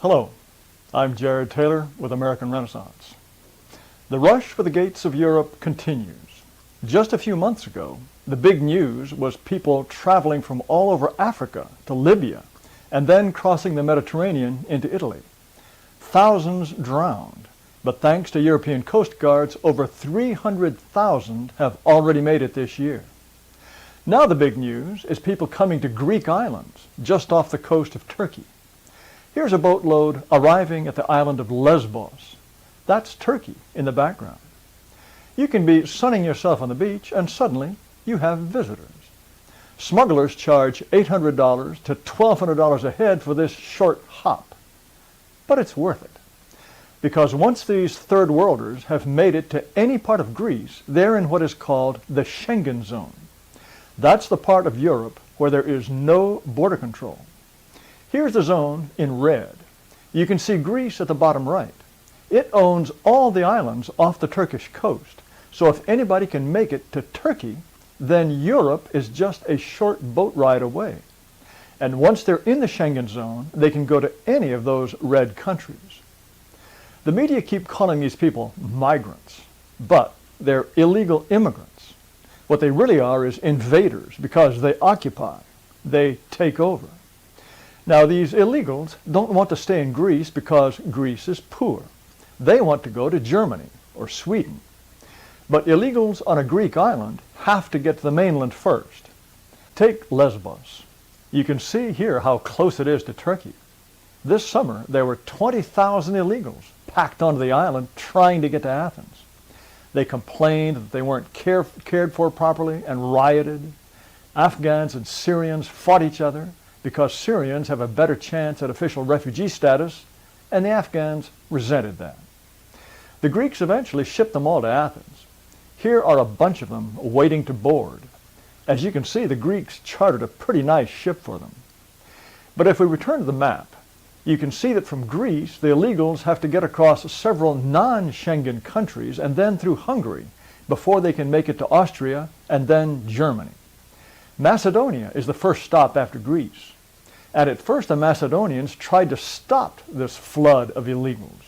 Hello, I'm Jared Taylor with American Renaissance. The rush for the gates of Europe continues. Just a few months ago, the big news was people traveling from all over Africa to Libya and then crossing the Mediterranean into Italy. Thousands drowned, but thanks to European Coast Guards, over 300,000 have already made it this year. Now the big news is people coming to Greek islands just off the coast of Turkey. Here's a boatload arriving at the island of Lesbos. That's Turkey in the background. You can be sunning yourself on the beach and suddenly you have visitors. Smugglers charge $800 to $1,200 a head for this short hop. But it's worth it, because once these third worlders have made it to any part of Greece, they're in what is called the Schengen zone. That's the part of Europe where there is no border control. Here's the zone in red. You can see Greece at the bottom right. It owns all the islands off the Turkish coast. So if anybody can make it to Turkey, then Europe is just a short boat ride away. And once they're in the Schengen zone, they can go to any of those red countries. The media keep calling these people migrants, but they're illegal immigrants. What they really are is invaders, because they occupy, they take over. Now, these illegals don't want to stay in Greece because Greece is poor. They want to go to Germany or Sweden. But illegals on a Greek island have to get to the mainland first. Take Lesbos. You can see here how close it is to Turkey. This summer, there were 20,000 illegals packed onto the island trying to get to Athens. They complained that they weren't cared for properly and rioted. Afghans and Syrians fought each other because Syrians have a better chance at official refugee status, and the Afghans resented that. The Greeks eventually shipped them all to Athens. Here are a bunch of them waiting to board. As you can see, the Greeks chartered a pretty nice ship for them. But if we return to the map, you can see that from Greece, the illegals have to get across several non-Schengen countries and then through Hungary before they can make it to Austria and then Germany. Macedonia is the first stop after Greece. And at first the Macedonians tried to stop this flood of illegals.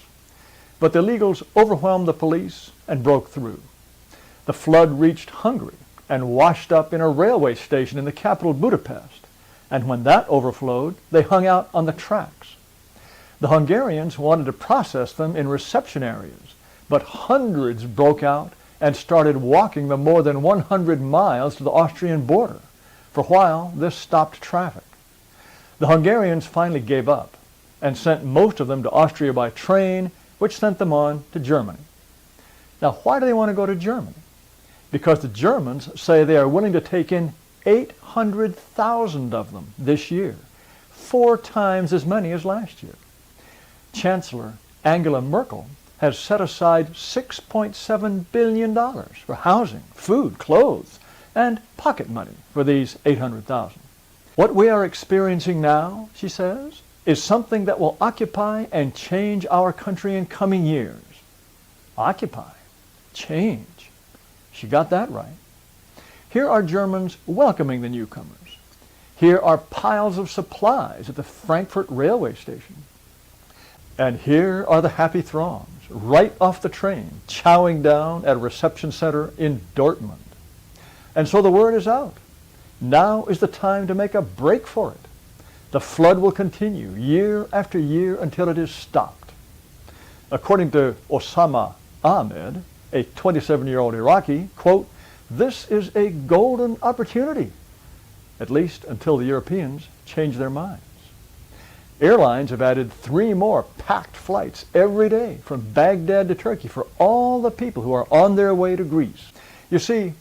But the illegals overwhelmed the police and broke through. The flood reached Hungary and washed up in a railway station in the capital Budapest. And when that overflowed, they hung out on the tracks. The Hungarians wanted to process them in reception areas, but hundreds broke out and started walking the more than 100 miles to the Austrian border. For a while, this stopped traffic. The Hungarians finally gave up and sent most of them to Austria by train, which sent them on to Germany. Now, why do they want to go to Germany? Because the Germans say they are willing to take in 800,000 of them this year, 4 times as many as last year. Chancellor Angela Merkel has set aside $6.7 billion for housing, food, clothes, and pocket money for these 800,000. What we are experiencing now, she says, is something that will occupy and change our country in coming years. Occupy, change. She got that right. Here are Germans welcoming the newcomers. Here are piles of supplies at the Frankfurt railway station. And here are the happy throngs, right off the train, chowing down at a reception center in Dortmund. And so the word is out. Now is the time to make a break for it. The flood will continue year after year until it is stopped. According to Osama Ahmed, a 27-year-old Iraqi, quote, "This is a golden opportunity, at least until the Europeans change their minds." Airlines have added 3 more packed flights every day from Baghdad to Turkey for all the people who are on their way to Greece. You see,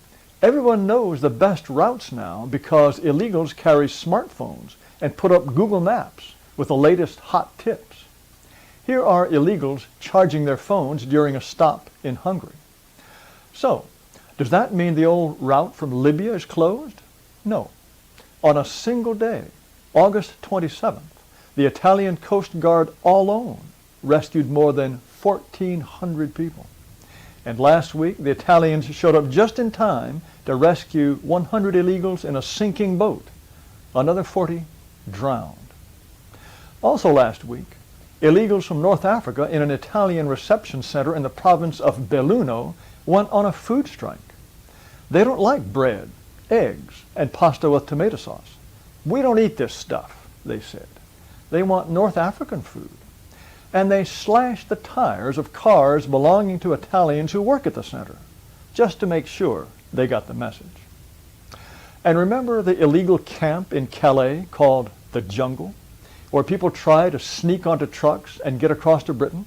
everyone knows the best routes now because illegals carry smartphones and put up Google Maps with the latest hot tips. Here are illegals charging their phones during a stop in Hungary. So, does that mean the old route from Libya is closed? No. On a single day, August 27th, the Italian Coast Guard alone rescued more than 1,400 people. And last week, the Italians showed up just in time to rescue 100 illegals in a sinking boat. Another 40 drowned. Also last week, Illegals from North Africa in an Italian reception center in the province of Belluno went on a food strike. They don't like bread, eggs, and pasta with tomato sauce. We don't eat this stuff, they said. They want North African food. And they slashed the tires of cars belonging to Italians who work at the center, just to make sure they got the message. And remember the illegal camp in Calais called the Jungle, where people try to sneak onto trucks and get across to Britain?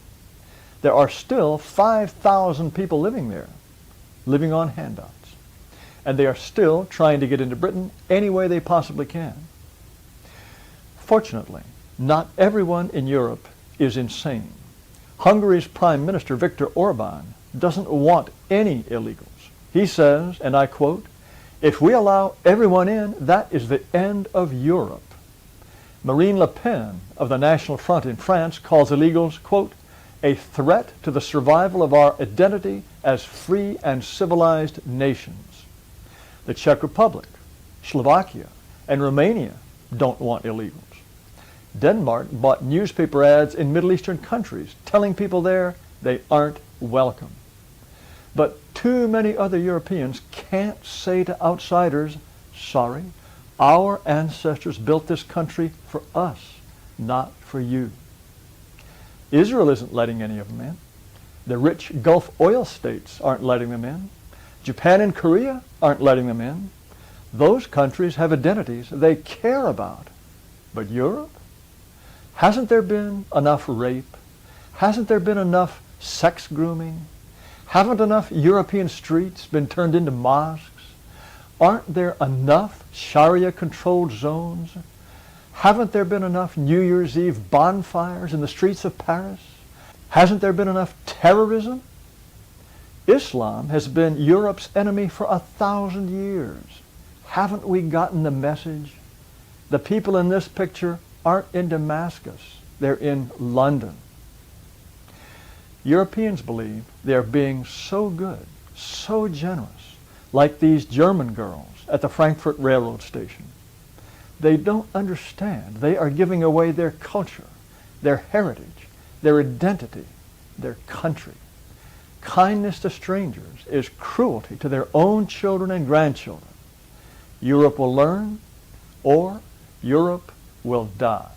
There are still 5,000 people living there, living on handouts. And they are still trying to get into Britain any way they possibly can. Fortunately, not everyone in Europe is insane. Hungary's Prime Minister Viktor Orban doesn't want any illegals. He says, and I quote, "If we allow everyone in, that is the end of Europe." Marine Le Pen of the National Front in France calls illegals, quote, "a threat to the survival of our identity as free and civilized nations." The Czech Republic, Slovakia, and Romania don't want illegals. Denmark bought newspaper ads in Middle Eastern countries telling people there they aren't welcome. But too many other Europeans can't say to outsiders, sorry, our ancestors built this country for us, not for you. Israel isn't letting any of them in. The rich Gulf oil states aren't letting them in. Japan and Korea aren't letting them in. Those countries have identities they care about. But Europe? Hasn't there been enough rape? Hasn't there been enough sex grooming? Haven't enough European streets been turned into mosques? Aren't there enough Sharia-controlled zones? Haven't there been enough New Year's Eve bonfires in the streets of Paris? Hasn't there been enough terrorism? Islam has been Europe's enemy for 1,000 years. Haven't we gotten the message? The people in this picture aren't in Damascus. They're in London. Europeans believe they're being so good, so generous, like these German girls at the Frankfurt Railroad Station. They don't understand they are giving away their culture, their heritage, their identity, their country. Kindness to strangers is cruelty to their own children and grandchildren. Europe will learn, or Europe will die.